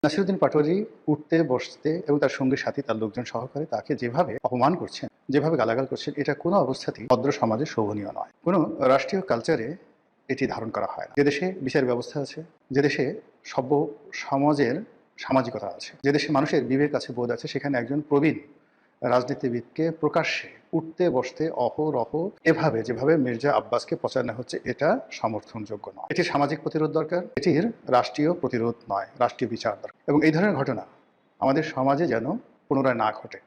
নাসিরুদ্দিন পাটোয়ারি উঠতে বসতে এবং তার সঙ্গী সাথী তার লোকজন সহকারে তাকে যেভাবে অপমান করছেন, যেভাবে গালাগাল করছেন, এটা কোনো অবস্থাতেই ভদ্র সমাজে শোভনীয় নয়। কোনো রাষ্ট্রীয় কালচারে এটি ধারণ করা হয় না। যে দেশে বিচার ব্যবস্থা আছে, যে দেশে সভ্য সমাজের সামাজিকতা আছে, যে দেশে মানুষের বিবেক আছে, বোধ আছে, সেখানে একজন প্রবীণ রাজনীতিবিদকে প্রকাশ্যে উঠতে বসতে অহরহ এভাবে যেভাবে মির্জা আব্বাসকে পচানো হচ্ছে, এটা সমর্থনযোগ্য নয়। এটির সামাজিক প্রতিরোধ দরকার, এটির রাষ্ট্রীয় প্রতিরোধ নয়, রাষ্ট্রীয় বিচার দরকার। এবং এই ধরনের ঘটনা আমাদের সমাজে যেন পুনরায় না ঘটে,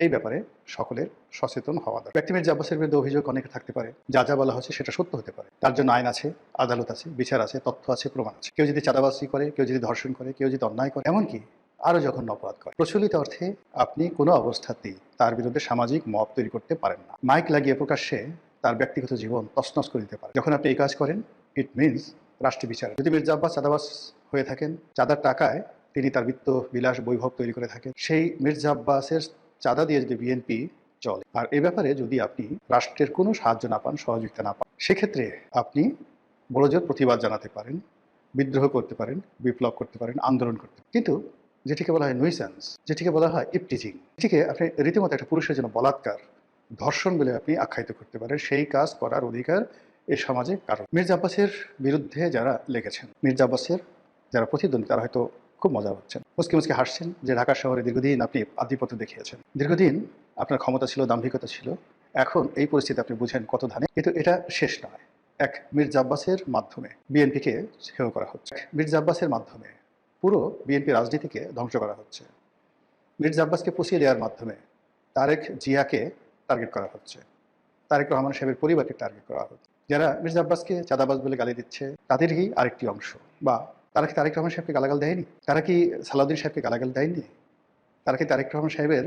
এই ব্যাপারে সকলের সচেতন হওয়া দরকার। ব্যক্তি মির্জা আব্বাসের বিরুদ্ধে অভিযোগ অনেকে থাকতে পারে, যা যা বলা হচ্ছে সেটা সত্য হতে পারে, তার জন্য আইন আছে, আদালত আছে, বিচার আছে, তথ্য আছে, প্রমাণ আছে। কেউ যদি চাঁদাবাজি করে, কেউ যদি ধর্ষণ করে, কেউ যদি অন্যায় করে, এমনকি আরও জঘন্য অপরাধ করে, প্রচলিত অর্থে আপনি কোনো অবস্থাতেই তার বিরুদ্ধে সামাজিক মব তৈরি করতে পারেন না। মাইক লাগিয়ে প্রকাশ্যে তার ব্যক্তিগত জীবন তছনছ করে দিতে পারে। যখন আপনি এই কাজ করেন, ইট মিনস রাষ্ট্রীয় বিচার। যদি মির্জা আব্বাস চাঁদাবাজ হয়ে থাকেন, চাঁদার টাকায় তিনি তার বিত্ত বিলাস বৈভব তৈরি করে থাকেন, সেই মির্জা আব্বাসের চাঁদা দিয়ে যদি বিএনপি চলে, আর এ ব্যাপারে যদি আপনি রাষ্ট্রের কোনো সাহায্য না পান, সহযোগিতা না পান, সেক্ষেত্রে আপনি বড়জোর প্রতিবাদ জানাতে পারেন, বিদ্রোহ করতে পারেন, বিপ্লব করতে পারেন, আন্দোলন করতে পারেন। কিন্তু যেটিকে বলা হয় নুইসেন্স, যেটিকে বলা হয় ইপটিজিং, এটিকে আপনি রীতিমতো একটা পুরুষের জন্য বলাৎকার, ধর্ষণ বলে আপনি আখ্যায়িত করতে পারেন, সেই কাজ করার অধিকার এই সমাজে কারণ। মির্জা আব্বাসের বিরুদ্ধে যারা লেগেছেন, মির্জা আব্বাসের যারা প্রতিদ্বন্দ্বী, তারা হয়তো খুব মজা হচ্ছেন, মুসকে মুসকে হাসছেন যে ঢাকা শহরে দীর্ঘদিন আপনি আধিপত্য দেখিয়েছেন, দীর্ঘদিন আপনার ক্ষমতা ছিল, দাম্ভিকতা ছিল, এখন এই পরিস্থিতি আপনি বুঝেন কত ধানে। কিন্তু এটা শেষ নয়। এক মির্জা আব্বাসের মাধ্যমে বিএনপিকে হেয় করা হচ্ছে, মির্জা আব্বাসের মাধ্যমে পুরো বিএনপি রাজনীতিকে ধ্বংস করা হচ্ছে, মির্জা আব্বাসকে পুষিয়ে দেওয়ার মাধ্যমে তারেক জিয়াকে টার্গেট করা হচ্ছে, তারেক রহমান সাহেবের পরিবারকে টার্গেট করা হচ্ছে। যারা মির্জা আব্বাসকে চাঁদাবাজ বলে গালি দিচ্ছে, তাদেরই আরেকটি অংশ। বা তারা কি তারেক রহমান সাহেবকে গালাগাল দেয়নি? তারা কি সালাউদ্দিন সাহেবকে গালাগাল দেয়নি? তারা কি তারেক রহমান সাহেবের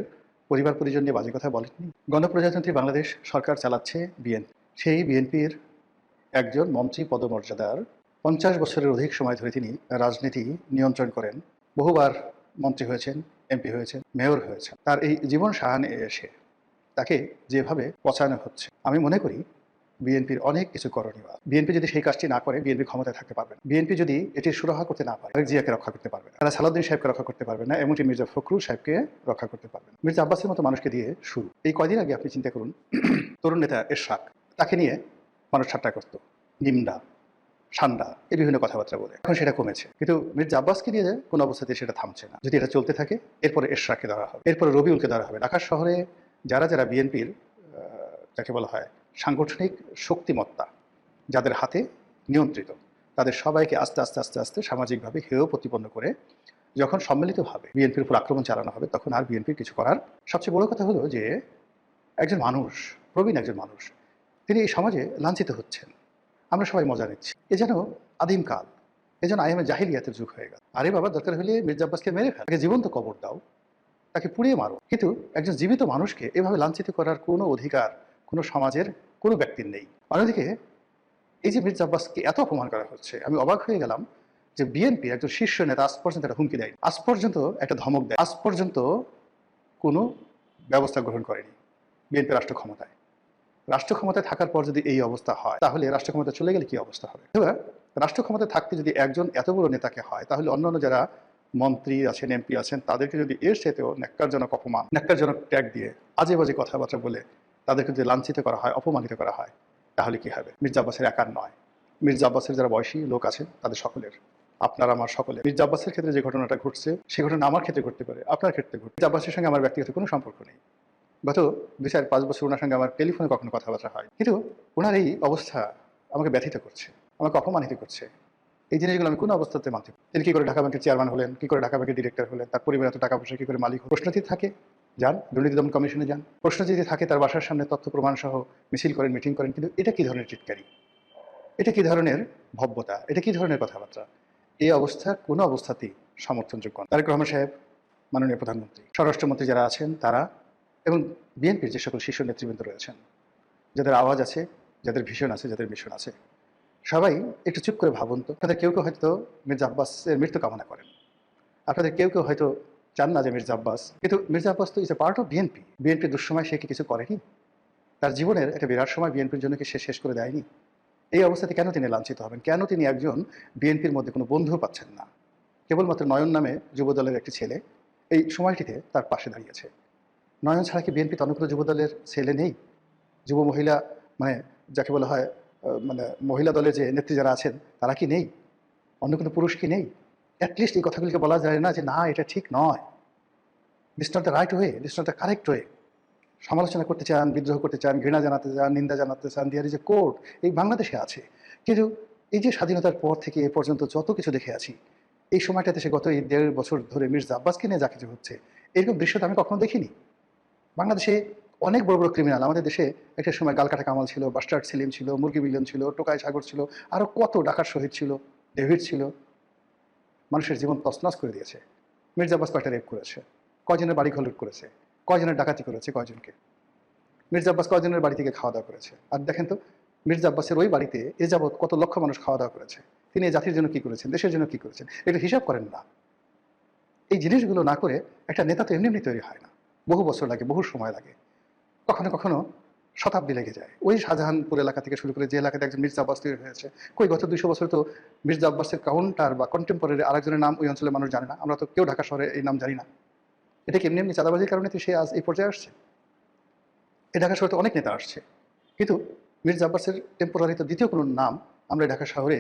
পরিবার পরিজন নিয়ে বাজে কথা বলেননি? গণপ্রজাতন্ত্রী বাংলাদেশ সরকার চালাচ্ছে বিএনপি। সেই বিএনপির একজন মন্ত্রী পদমর্যাদার 50 বছরের অধিক সময় ধরে তিনি রাজনীতি নিয়ন্ত্রণ করেন, বহুবার মন্ত্রী হয়েছেন, এমপি হয়েছেন, মেয়র হয়েছেন। তার এই জীবন সাহায্যে এসে তাকে যেভাবে পচানো হচ্ছে, আমি মনে করি বিএনপির অনেক কিছু করণীয়। বিএনপি যদি সেই কাজটি না করে, বিএনপি ক্ষমতায় থাকতে পারবে না। বিএনপি যদি এটির সুরাহা করতে না পারে, জিয়াকে রক্ষা করতে পারবে না, তারা সালাউদ্দিন সাহেবকে রক্ষা করতে পারবে না, এমনকি মির্জা ফখরুল সাহেবকে রক্ষা করতে পারবে না। মির্জা আব্বাসের মতো মানুষকে দিয়ে শুরু। এই কয়দিন আগে আপনি চিন্তা করুন, তরুণ নেতা এরশাদ, তাকে নিয়ে মানুষ ঠাট্টা করত, নিন্দা, ঠান্ডা, এই বিভিন্ন কথাবার্তা বলে। এখন সেটা কমেছে, কিন্তু মির্জা আব্বাসকে দিয়ে কোনো অবস্থাতে সেটা থামছে না। যদি এটা চলতে থাকে, এরপরে এরশাদকে ধরা হবে, এরপরে রবিউলকে ধরা হবে। ঢাকা শহরে যারা যারা বিএনপির যাকে বলা হয় সাংগঠনিক শক্তিমত্তা, যাদের হাতে নিয়ন্ত্রিত, তাদের সবাইকে আস্তে আস্তে আস্তে আস্তে সামাজিকভাবে হেয় প্রতিপন্ন করে যখন সম্মিলিতভাবে বিএনপির উপর আক্রমণ চালানো হবে, তখন আর বিএনপির কিছু করার। সবচেয়ে বড় কথা হলো যে একজন মানুষ, প্রবীণ একজন মানুষ, তিনি এই সমাজে লাঞ্ছিত হচ্ছেন, আমরা সবাই মজা নিচ্ছি। এ যেন আদিমকাল, এ যেন আইএমএ জাহিলিয়াতের যুগ হয়ে গেল। আরে বাবা, দরকার হলে মির্জা আব্বাসকে মেরে ফেল, তাকে জীবন্ত কবর দাও, তাকে পুড়িয়ে মারো, কিন্তু একজন জীবিত মানুষকে এভাবে লাঞ্ছিত করার কোনো অধিকার কোনো সমাজের কোনো ব্যক্তির নেই। অন্যদিকে এই যে মির্জা আব্বাসকে এত অপমান করা হচ্ছে, আমি অবাক হয়ে গেলাম যে বিএনপি একজন শীর্ষ নেতা আজ পর্যন্ত একটা হুমকি দেয়নি, আজ পর্যন্ত একটা ধমক দেয়, আজ পর্যন্ত কোনো ব্যবস্থা গ্রহণ করেনি। বিএনপি রাষ্ট্র ক্ষমতায়, রাষ্ট্র ক্ষমতায় থাকার পর যদি এই অবস্থা হয়, তাহলে রাষ্ট্র ক্ষমতা চলে গেলে কি অবস্থা হবে? এবার রাষ্ট্র ক্ষমতায় থাকতে যদি একজন এত বড় নেতাকে হয়, তাহলে অন্যান্য যারা মন্ত্রী আছেন, এমপি আছেন, তাদেরকে যদি এর সাথেও ন্যাক্কারজনক অপমান, ন্যাক্কারজনক ট্যাগ দিয়ে আজে বাজে কথাবার্তা বলে তাদেরকে যদি লাঞ্ছিত করা হয়, অপমানিত করা হয়, তাহলে কি হবে? মির্জা আব্বাসের একার নয়, মির্জা আব্বাসের যারা বয়সী লোক আছেন তাদের সকলের, আপনার আমার সকলের। মির্জা আব্বাসের ক্ষেত্রে যে ঘটনাটা ঘটছে, সেই ঘটনা আমার ক্ষেত্রে ঘটতে পারে, আপনার ক্ষেত্রে ঘটতে। মির্জা আব্বাসের সঙ্গে আমার ব্যক্তিগত কোনো সম্পর্ক নেই, গত 2-4-5 বছর ওনার সঙ্গে আমার টেলিফোনে কখনো কথাবার্তা হয়, কিন্তু ওনার এই অবস্থা আমাকে ব্যথিত করছে, আমাকে অপমানিত করছে। এই জিনিসগুলো আমি কোনো অবস্থাতে মানতে পারি। তিনি কী করে ঢাকা ব্যাংকের চেয়ারম্যান হলেন, কী করে ঢাকা ব্যাংকের ডিরেক্টর হলেন, তার পরিবার এত টাকা পয়সা কী করে মালিক? প্রশ্ন যদি থাকে, যান দুর্নীতি দমন কমিশনে যান। প্রশ্ন যদি থাকে, তার বাসার সামনে তথ্য প্রমাণ সহ মিছিল করেন, মিটিং করেন। কিন্তু এটা কী ধরনের চিৎকারি, এটা কী ধরনের ভব্যতা, এটা কী ধরনের কথাবার্তা? এই অবস্থা কোনো অবস্থাতেই সমর্থনযোগ্য না। তারেক রহমান সাহেব, মাননীয় প্রধানমন্ত্রী, স্বরাষ্ট্রমন্ত্রী যারা আছেন তারা, এবং বিএনপির যে সকল শীর্ষ নেতৃবৃন্দ রয়েছেন, যাদের আওয়াজ আছে, যাদের ভিশন আছে, যাদের মিশন আছে, সবাই একটু চুপ করে ভাবুন তো। আপনাদের কেউ কেউ হয়তো মির্জা আব্বাসের মৃত্যু কামনা করেন, আপনাদের কেউ কেউ হয়তো চান না যে মির্জা আব্বাস, কিন্তু মির্জা আব্বাস তো is a part of BNP. বিএনপির দুঃসময় সে কি কিছু করেনি? তার জীবনের একটা বিরাট সময় বিএনপির জন্য কি সে শেষ করে দেয়নি? এই অবস্থাতে কেন তিনি লাঞ্ছিত হবেন? কেন তিনি একজন বিএনপির মধ্যে কোনো বন্ধু পাচ্ছেন না? কেবলমাত্র নয়ন নামে যুবদলের একটি ছেলে এই সময়টিতে তার পাশে দাঁড়িয়েছে। নয়ন ছাড়া কি বিএনপিতে অন্য কোনো যুবদলের ছেলে নেই? যুব মহিলা মানে যাকে বলা হয় মানে মহিলা দলে যে নেত্রী যারা আছেন তারা কি নেই? অন্য কোনো পুরুষ কি নেই? অ্যাটলিস্ট এই কথাগুলিকে বলা যায় না যে না এটা ঠিক নয়, this not the right way, this not the correct way. সমালোচনা করতে চান, বিদ্রোহ করতে চান, ঘৃণা জানাতে চান, নিন্দা জানাতে চান, দেয়ার ইজ এ কোর্ট, এই বাংলাদেশে আছে। কিন্তু এই যে স্বাধীনতার পর থেকে এ পর্যন্ত যত কিছু দেখে আছি, এই সময়টাতে সে গত এই ১.৫ বছর ধরে মির্জা আব্বাসকে নিয়ে যা কিছু হচ্ছে, এরকম দৃশ্য তো আমি কখনো দেখিনি। বাংলাদেশে অনেক বড় বড় ক্রিমিনাল, আমাদের দেশে একটা সময় গালকাটা কামাল ছিল, বাস্টার্ড সেলিম ছিল, মুরগি মিলন ছিল, টোকাই সাগর ছিল, আরও কত ডাকাত শহীদ ছিল, ডেভিড ছিল, মানুষের জীবন তছনছ করে দিয়েছে। মির্জা আব্বাস কয়টা রেপ করেছে, কয়জনের বাড়ি ঘর লুট করেছে, কয়জনের ডাকাতি করেছে, কয়জনকে। মির্জা আব্বাস কয়জনের বাড়ি থেকে খাওয়া দাওয়া করেছে। আর দেখেন তো মির্জা আব্বাসের ওই বাড়িতে এ যাবৎ কত লক্ষ মানুষ খাওয়া দাওয়া করেছে, তিনি এই জাতির জন্য কী করেছেন, দেশের জন্য কী করেছেন, এটা হিসাব করেন না। এই জিনিসগুলো না করে একটা নেতা তো এমনি এমনি তৈরি হয় না, বহু বছর লাগে, বহু সময় লাগে, কখনো কখনো শতাব্দী লেগে যায়। ওই শাহজাহানপুর এলাকা থেকে শুরু করে যে এলাকাতে একজন মির্জা আব্বাস তৈরি হয়েছে, কই গত ২০০ বছর তো মির্জা আব্বাসের কাউন্টার বা কন্টেম্পোরারি আরেকজনের নাম ওই অঞ্চলের মানুষ জানে না, আমরা তো কেউ ঢাকা শহরে এই নাম জানি না। এটা কি এমনি এমনি চাঁদাবাজির কারণে তো সে আজ এই পর্যায়ে আসছে? এই ঢাকা শহরে তো অনেক নেতা আসছে, কিন্তু মির্জা আব্বাসের টেম্পোরারি তো দ্বিতীয় কোনো নাম আমরা ঢাকা শহরে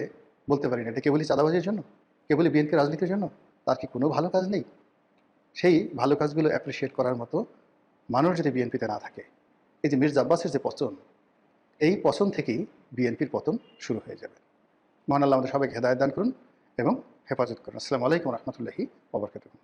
বলতে পারি না। এটা কেবলই চাঁদাবাজির জন্য, কেবলই বিএনপি রাজনীতির জন্য? তার কি কোনো ভালো কাজ নেই? সেই ভালো কাজগুলো অ্যাপ্রিসিয়েট করার মতো মানুষ যদি বিএনপিতে না থাকে, এই যে মির্জা আব্বাসের যে পতন, এই পতন থেকেই বিএনপির পতন শুরু হয়ে যাবে। মহান আল্লাহ আমাদের সবাইকে হেদায়েত দান করুন এবং হেফাজত করুন। আসসালামু আলাইকুম রহমতুল্লাহি ওয়া বারাকাতুহু।